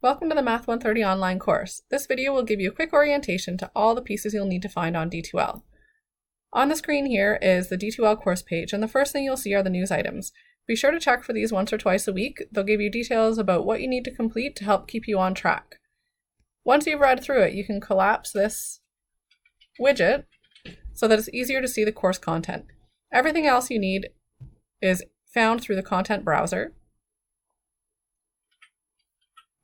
Welcome to the Math 130 online course. This video will give you a quick orientation to all the pieces you'll need to find on D2L. On the screen here is the D2L course page, and the first thing you'll see are the news items. Be sure to check for these once or twice a week. They'll give you details about what you need to complete to help keep you on track. Once you've read through it, you can collapse this widget so that it's easier to see the course content. Everything else you need is found through the content browser.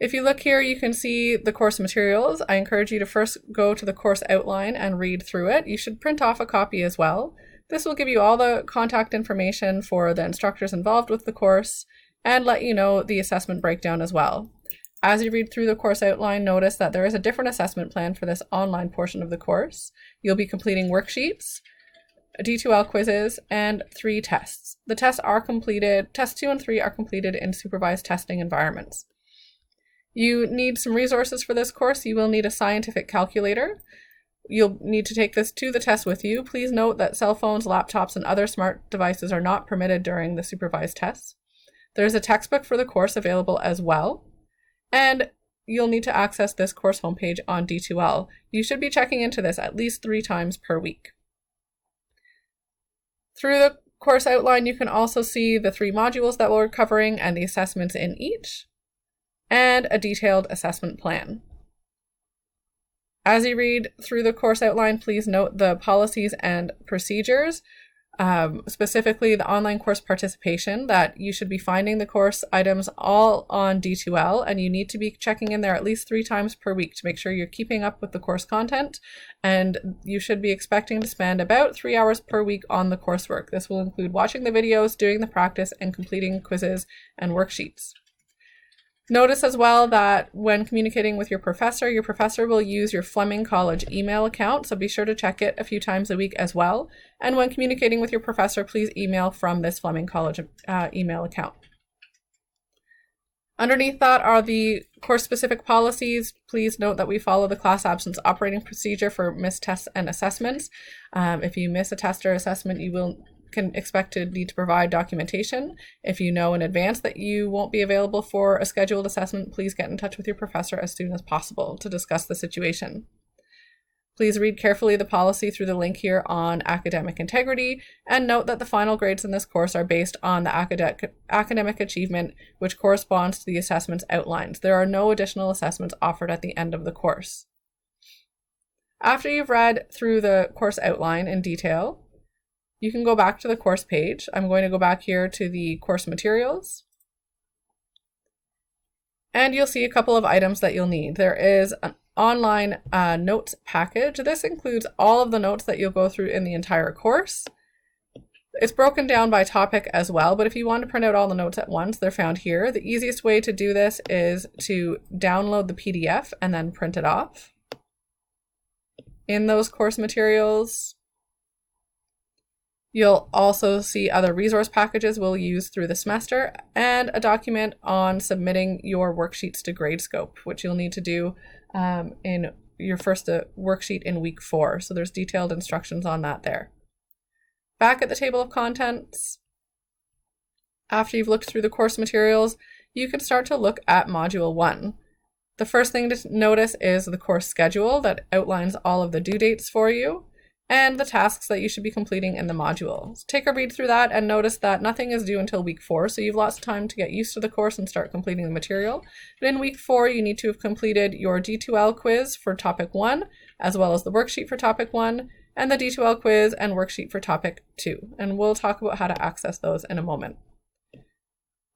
If you look here, you can see the course materials. I encourage you to first go to the course outline and read through it. You should print off a copy as well. This will give you all the contact information for the instructors involved with the course and let you know the assessment breakdown as well. As you read through the course outline, notice that there is a different assessment plan for this online portion of the course. You'll be completing worksheets, D2L quizzes, and 3 tests. The tests are completed, tests 2 and 3 are completed in supervised testing environments. You need some resources for this course. You will need a scientific calculator. You'll need to take this to the test with you. Please note that cell phones, laptops, and other smart devices are not permitted during the supervised tests. There's a textbook for the course available as well. And you'll need to access this course homepage on D2L. You should be checking into this at least 3 times per week. Through the course outline, you can also see the 3 modules that we're covering and the assessments in each, and a detailed assessment plan. As you read through the course outline, please note the policies and procedures, specifically the online course participation, that you should be finding the course items all on D2L, and you need to be checking in there at least 3 times per week to make sure you're keeping up with the course content, and you should be expecting to spend about 3 hours per week on the coursework. This will include watching the videos, doing the practice, and completing quizzes and worksheets. Notice as well that when communicating with your professor will use your Fleming College email account, so be sure to check it a few times a week as well. And when communicating with your professor, please email from this Fleming College email account. Underneath that are the course-specific policies. Please note that we follow the class absence operating procedure for missed tests and assessments. If you miss a test or assessment, you can expect to need to provide documentation. If you know in advance that you won't be available for a scheduled assessment, please get in touch with your professor as soon as possible to discuss the situation. Please read carefully the policy through the link here on academic integrity, and note that the final grades in this course are based on the academic achievement, which corresponds to the assessments outlined. There are no additional assessments offered at the end of the course. After you've read through the course outline in detail, you can go back to the course page. I'm going to go back here to the course materials. And you'll see a couple of items that you'll need. There is an online notes package. This includes all of the notes that you'll go through in the entire course. It's broken down by topic as well, but if you want to print out all the notes at once, they're found here. The easiest way to do this is to download the PDF and then print it off. In those course materials, you'll also see other resource packages we'll use through the semester and a document on submitting your worksheets to Gradescope, which you'll need to do in your first worksheet in week 4. So there's detailed instructions on that there. Back at the table of contents, after you've looked through the course materials, you can start to look at Module 1. The first thing to notice is the course schedule that outlines all of the due dates for you, and the tasks that you should be completing in the module. So take a read through that and notice that nothing is due until week 4, so you've lots of time to get used to the course and start completing the material. But in week 4, you need to have completed your D2L quiz for topic 1, as well as the worksheet for topic 1, and the D2L quiz and worksheet for topic 2. And we'll talk about how to access those in a moment.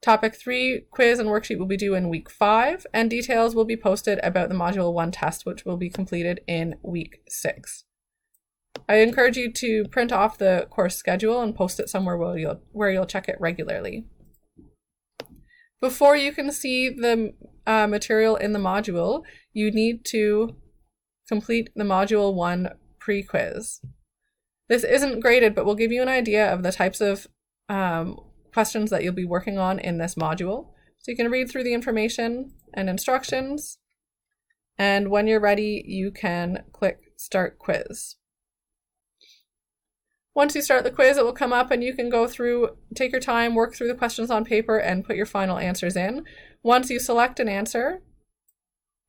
Topic 3 quiz and worksheet will be due in week 5, and details will be posted about the module 1 test, which will be completed in week 6. I encourage you to print off the course schedule and post it somewhere where you'll check it regularly. Before you can see the material in the module, you need to complete the module 1 pre-quiz. This isn't graded, but will give you an idea of the types of questions that you'll be working on in this module. So you can read through the information and instructions, and when you're ready, you can click Start Quiz. Once you start the quiz, it will come up and you can go through, take your time, work through the questions on paper and put your final answers in. Once you select an answer,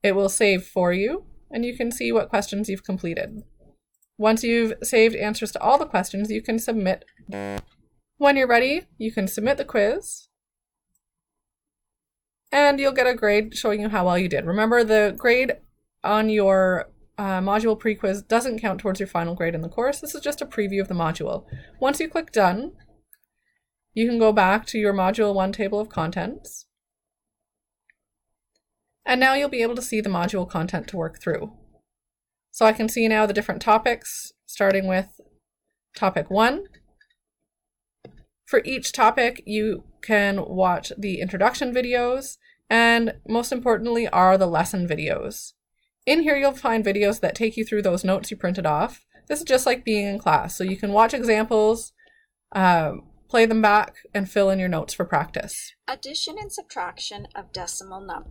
It will save for you, and you can see what questions you've completed. Once you've saved answers to all the questions, you can submit. When you're ready, you can submit the quiz, and you'll get a grade showing you how well you did. Remember, the grade on your module pre-quiz doesn't count towards your final grade in the course. This is just a preview of the module. Once you click done, you can go back to your Module 1 table of contents. And now you'll be able to see the module content to work through. So I can see now the different topics, starting with topic 1. For each topic, you can watch the introduction videos, and most importantly are the lesson videos. In here, you'll find videos that take you through those notes you printed off. This is just like being in class. So you can watch examples, play them back, and fill in your notes for practice. Addition and subtraction of decimal number.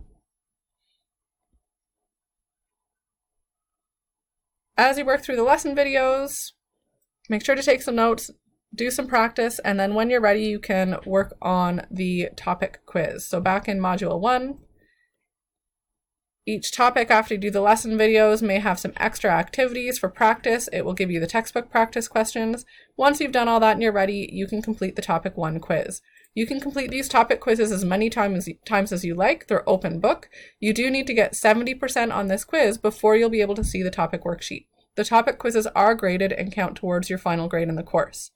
As you work through the lesson videos, make sure to take some notes, do some practice, and then when you're ready, you can work on the topic quiz. So back in Module 1, each topic after you do the lesson videos may have some extra activities for practice. It will give you the textbook practice questions. Once you've done all that and you're ready, you can complete the topic 1 quiz. You can complete these topic quizzes as many times as you like. They're open book. You do need to get 70% on this quiz before you'll be able to see the topic worksheet. The topic quizzes are graded and count towards your final grade in the course.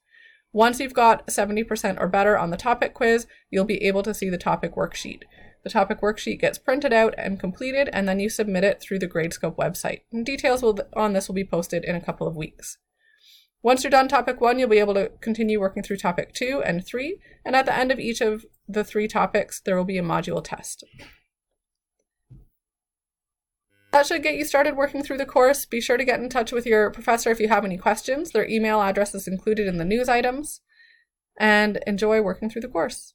Once you've got 70% or better on the topic quiz, you'll be able to see the topic worksheet. The topic worksheet gets printed out and completed, and then you submit it through the Gradescope website. And details on this will be posted in a couple of weeks. Once you're done topic 1, you'll be able to continue working through topic 2 and 3, and at the end of each of the 3 topics, there will be a module test. That should get you started working through the course. Be sure to get in touch with your professor if you have any questions. Their email address is included in the news items, and enjoy working through the course.